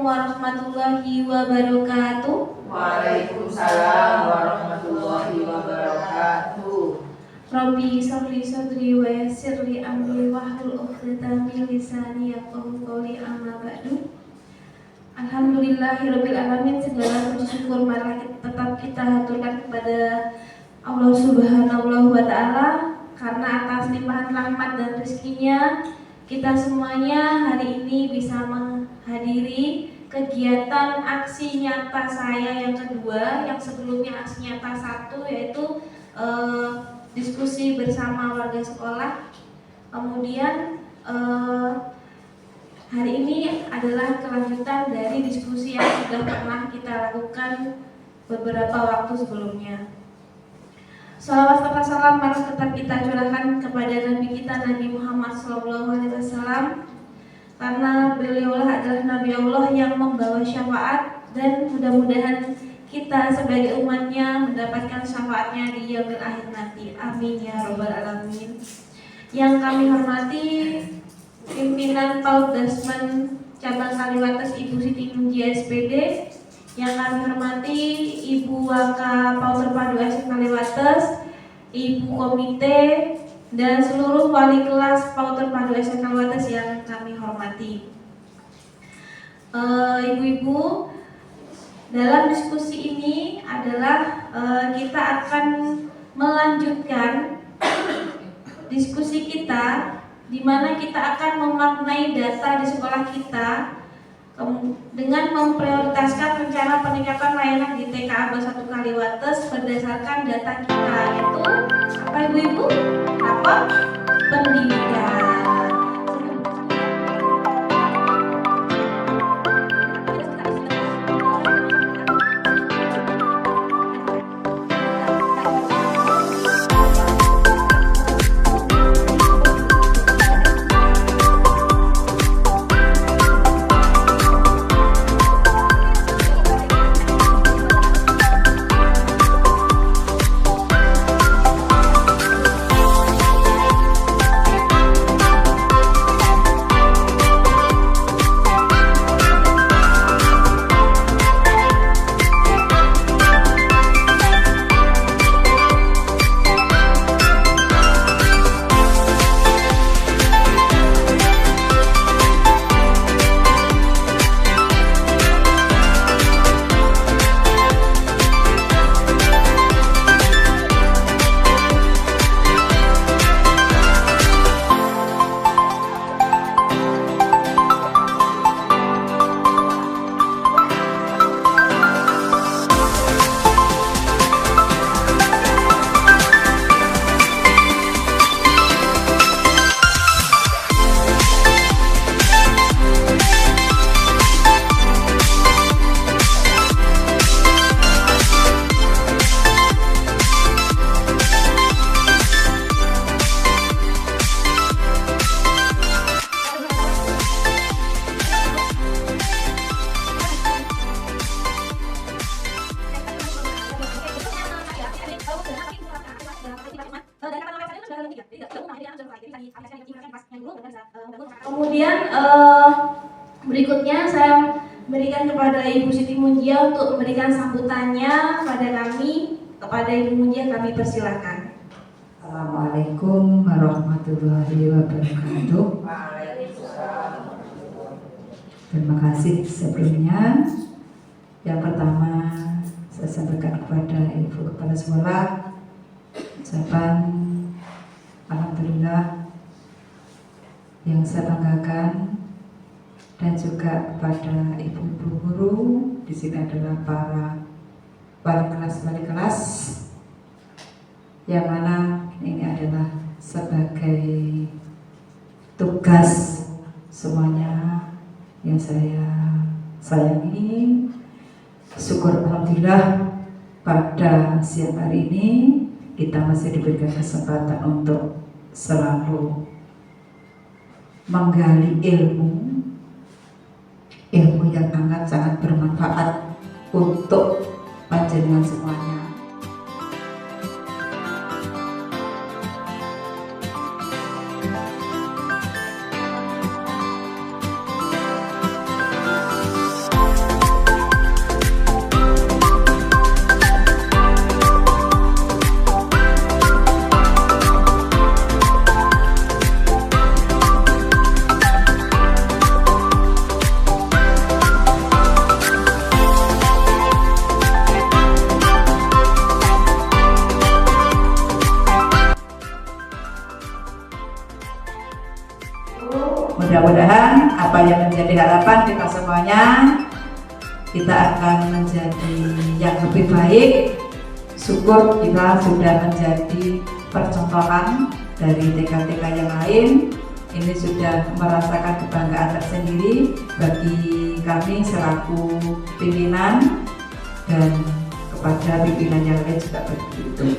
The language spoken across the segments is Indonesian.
Assalamualaikum warahmatullahi wabarakatuh. Waalaikumsalam warahmatullahi wabarakatuh. Rabbi sholli sadri wa yassirli amri wahlul 'uqdatam min lisani yafqahu qawli, amma ba'du. Alhamdulillahirabbil alamin, segala puji syukur marilah tetap kita haturkan kepada Allah Subhanahu wa taala karena atas limpahan rahmat dan rezekinya kita semuanya hari ini bisa menghadiri kegiatan aksi nyata saya yang kedua. Yang sebelumnya aksi nyata 1 yaitu diskusi bersama warga sekolah. Kemudian hari ini adalah kelanjutan dari diskusi yang sudah pernah kita lakukan beberapa waktu sebelumnya. Salawat serta salam mari tetap kita curahkan kepada Nabi kita Nabi Muhammad SAW, karena beliaulah adalah Nabi Allah yang membawa syafaat, dan mudah-mudahan kita sebagai umatnya mendapatkan syafaatnya di yaumil akhir nanti. Amin ya robbal alamin. Yang kami hormati pimpinan PAUD Dasman Cabang Kaliwates Ibu Siti Munjiah SPD, yang kami hormati Ibu Waka PAUD Terpadu SMK Kaliwates, Ibu Komite, dan seluruh wali kelas PAUD Terpadu SMK Kaliwates yang kami hormati. Ibu-ibu, dalam diskusi ini adalah kita akan melanjutkan diskusi kita, di mana kita akan memaknai data di sekolah kita dengan memprioritaskan rencana peningkatan layanan di TK Abah 1 Kaliwates berdasarkan data kita, yaitu apa ibu-ibu? Rapor pendidikan. Kemudian berikutnya saya berikan kepada Ibu Siti Munjiah untuk memberikan sambutannya pada kami. Kepada Ibu Munjiah kami persilakan. Assalamualaikum warahmatullahi wabarakatuh. Terima kasih sebelumnya. Yang pertama saya sampaikan kepada Ibu Kepala Sekolah ucapan alhamdulillah yang saya banggakan, dan juga kepada ibu-ibu guru. Di sini adalah para wali kelas yang mana ini adalah sebagai tugas semuanya yang saya sayangi. Syukur alhamdulillah pada siang hari ini kita masih diberikan kesempatan untuk selalu menggali ilmu yang sangat bermanfaat untuk panjenengan semuanya. mudah-mudahan apa yang menjadi harapan kita semuanya, kita akan menjadi yang lebih baik. Syukur kita sudah menjadi percontohan dari TK-TK yang lain. Ini sudah merasakan kebanggaan tersendiri bagi kami selaku pimpinan, dan kepada pimpinan yang lain juga begitu.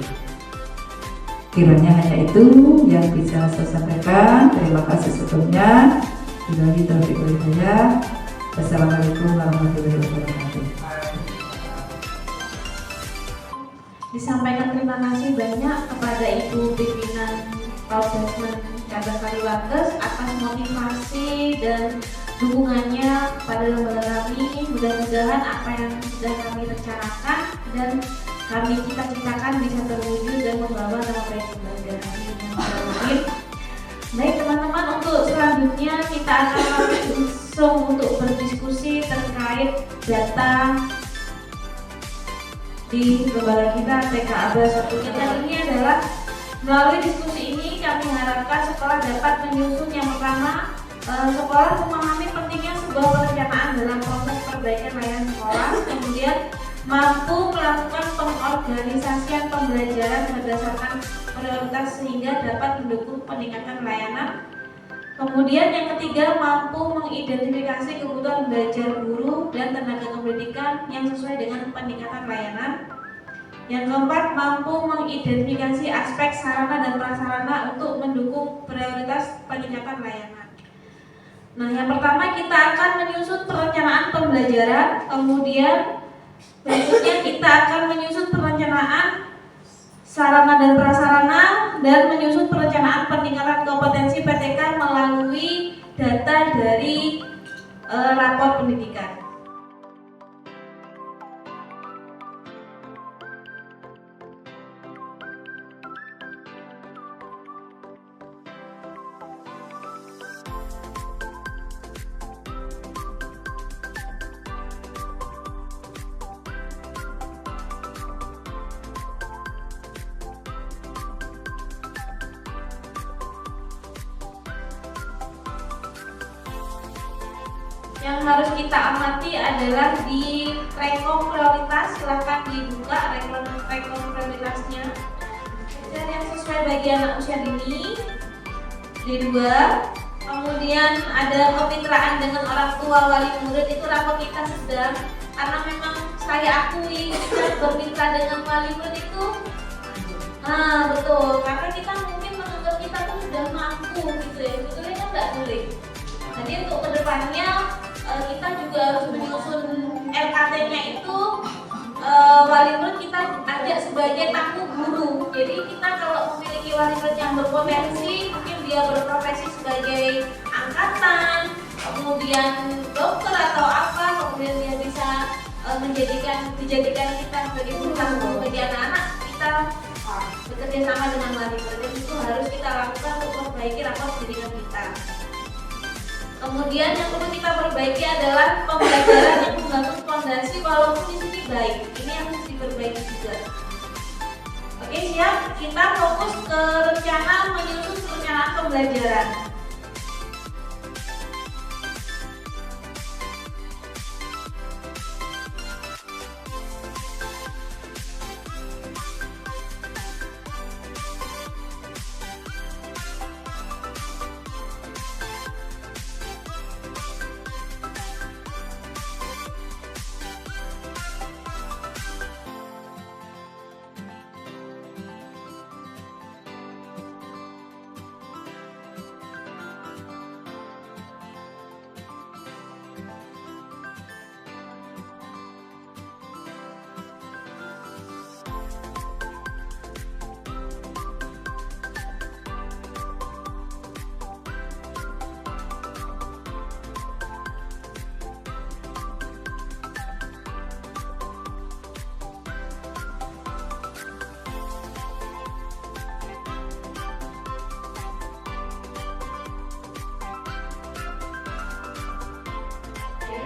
Kiranya hanya itu yang bisa saya sampaikan. Terima kasih sebelumnya. Billahi taufiq wal hidayah. Wassalamualaikum warahmatullahi wabarakatuh. Disampaikan terima kasih banyak kepada Ibu Pimpinan Paudasmen Cabang Kaliwates atas motivasi dan dukungannya kepada lembaga kami. Mudah-mudahan apa yang sudah kami rencanakan dan kami cita-citakan bisa terwujud dan membawa nama baik lembaga kami yang terwujud. Baik teman-teman, untuk selanjutnya kita akan langsung untuk berdiskusi terkait data di lembaga kita TK Abra 1. Yang ini adalah melalui diskusi ini kami harapkan sekolah dapat menyusun yang pertama, sekolah memahami pentingnya sebuah perencanaan dalam proses perbaikan layanan sekolah, kemudian mampu melakukan pengorganisasian pembelajaran berdasarkan prioritas sehingga dapat mendukung peningkatan layanan. Kemudian yang ketiga, mampu mengidentifikasi kebutuhan belajar guru dan tenaga kependidikan yang sesuai dengan peningkatan layanan. Yang keempat, mampu mengidentifikasi aspek sarana dan prasarana untuk mendukung prioritas peningkatan layanan. Nah, yang pertama kita akan menyusun perencanaan pembelajaran, kemudian berikutnya kita akan menyusun perencanaan sarana dan prasarana, dan menyusun perencanaan peningkatan kompetensi PTK melalui data dari rapor pendidikan. Yang harus kita amati adalah di rekom prioritas, silahkan dibuka rekom prioritasnya. Dan yang sesuai bagi anak usia dini D2. Kemudian ada kemitraan dengan orang tua wali murid, itu rapor kita sedang, karena memang saya akui kita bermitra dengan wali murid itu betul, karena kita mungkin menganggap kita tuh sudah mampu gitu ya, sebetulnya kan nggak boleh. Jadi untuk kedepannya kita juga harus menyusun RKT-nya itu wali murid kita ajak sebagai tamu guru. Jadi kita kalau memiliki wali murid yang berpotensi, mungkin dia berprofesi sebagai angkatan, kemudian dokter atau apa, kemudian dia bisa dijadikan kita sebagai guru bagi anak-anak, kita bekerja sama dengan wali murid. Dan itu harus kita lakukan untuk memperbaiki rapor pendidikan kita. Kemudian yang perlu kita perbaiki adalah pembelajaran yang membangun fondasi, walaupun di sini baik. Ini yang harus diperbaiki juga. Oke, siap. Kita fokus ke rencana menyusun perencanaan pembelajaran.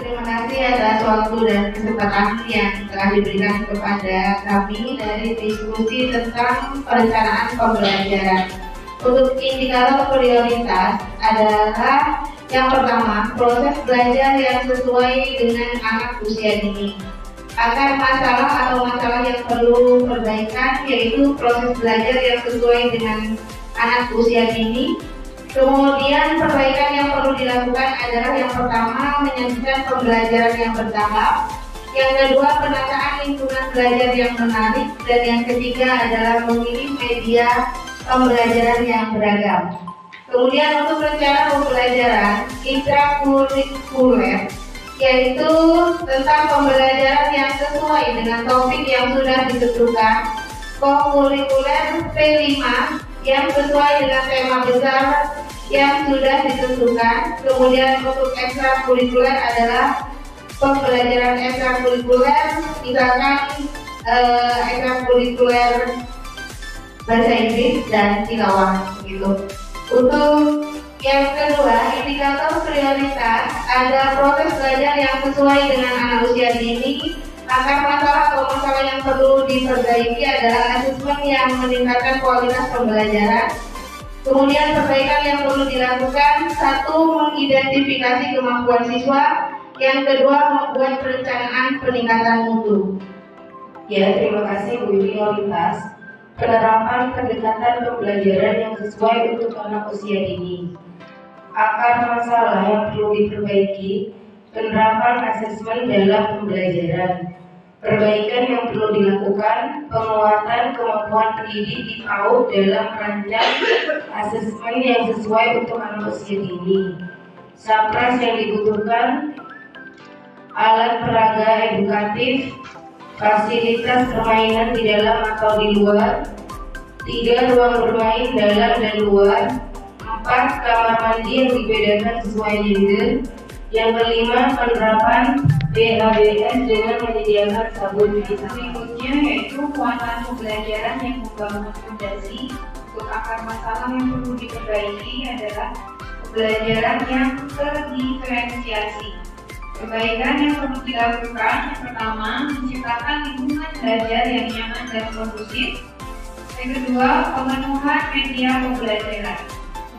Terima kasih atas waktu dan kesempatan yang telah diberikan kepada kami dari diskusi tentang perencanaan pembelajaran. Untuk indikator prioritas adalah Yang pertama, proses belajar yang sesuai dengan anak usia dini. Agar masalah atau masalah yang perlu perbaikan yaitu proses belajar yang sesuai dengan anak usia dini. Kemudian perbaikan yang perlu dilakukan adalah yang pertama menyajikan pembelajaran yang bertahap, yang kedua penataan lingkungan belajar yang menarik, dan yang ketiga adalah memilih media pembelajaran yang beragam. Kemudian untuk rencana pembelajaran intrakurikuler yaitu tentang pembelajaran yang sesuai dengan topik yang sudah ditentukan, kokurikuler P5 yang sesuai dengan tema besar yang sudah ditentukan. Kemudian untuk ekstrakurikuler adalah pembelajaran ekstrakurikuler, misalkan ekstrakurikuler bahasa Inggris dan tilawah gitu. Untuk yang kedua, indikator prioritas ada proses belajar yang sesuai dengan anak usia dini. Akar masalah atau masalah yang perlu diperbaiki adalah asesmen yang meningkatkan kualitas pembelajaran. Kemudian perbaikan yang perlu dilakukan, satu, mengidentifikasi kemampuan siswa. Yang kedua, membuat perencanaan peningkatan mutu. Ya, terima kasih Bu Prioritas. Penerapan pendekatan pembelajaran yang sesuai untuk anak usia dini. Akar masalah yang perlu diperbaiki, penerapan asesmen dalam pembelajaran. Perbaikan yang perlu dilakukan, penguatan kemampuan pendidik di PAUD dalam merancang asesmen yang sesuai untuk anak usia dini. Sapras yang dibutuhkan, alat peraga edukatif, fasilitas permainan di dalam atau di luar, 3 ruang bermain dalam dan luar, 4 kamar mandi yang dibedakan sesuai gender, yang kelima penerapan BHBS dengan menyediakan sabun cuci tangan. Berikutnya yaitu muatan pembelajaran yang membangun fondasi. Untuk akar masalah yang perlu diperbaiki adalah pembelajaran yang terdiferensiasi. Perbaikan yang perlu dilakukan, yang pertama, menciptakan lingkungan belajar yang nyaman dan kondusif. Yang kedua, pemenuhan media pembelajaran.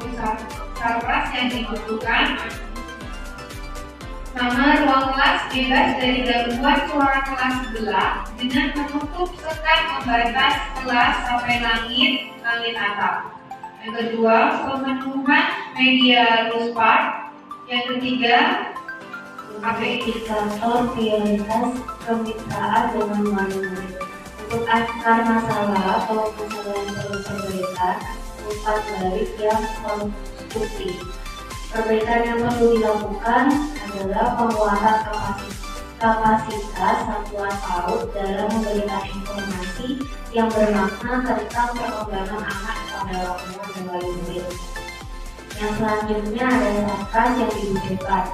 Untuk Sapras yang dibutuhkan, nama ruang kelas bebas dari gangguan suara kelas sebelah dengan menutup sekat pembatas kelas sampai langit atap. Yang kedua, pemenuhan media luspar. Yang ketiga, indikator prioritas kemitraan dengan murid. Untuk akar masalah atau masalah yang perlu perbaikan, 4 baris yang konstruktif. Perbaikan yang perlu dilakukan adalah penguatan kapasitas satuan PAUD dalam memberikan informasi yang bermakna tentang perkembangan anak pada waktu dan murid. Yang selanjutnya ada Sapras yang dibutuhkan.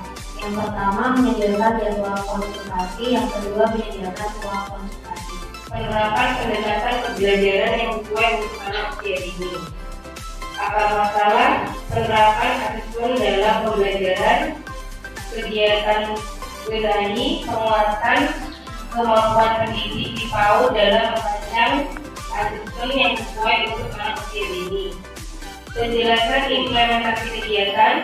Yang pertama, menyediakan jadwal konsultasi. Yang kedua, menyediakan ruang konsultasi. Penerapan pendekatan pembelajaran yang sesuai untuk anak usia dini. Akar masalah, penerapan asesmen dalam pembelajaran, kegiatan wilayah, penguatan kemampuan pendidik di PAUD dalam merancang asesmen yang sesuai untuk anak usia dini. Penjelasan implementasi kegiatan,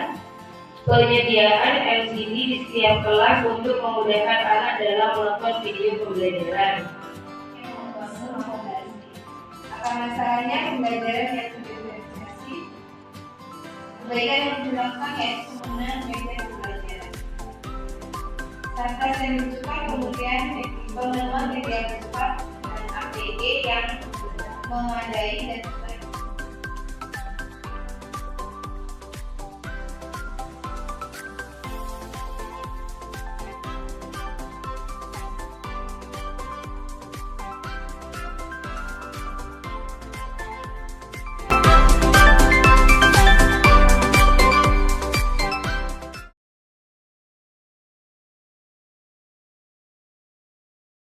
penyediaan LCD di setiap kelas untuk memudahkan anak dalam menonton video pembelajaran. akar masalahnya pembelajaran yang terdiferensiasi. Perbaikan yang dilakukan yaitu penggunaan media pembelajaran. Sapras yang dibutuhkan kemudian pengenalan media cepat dan APD yang memadai dan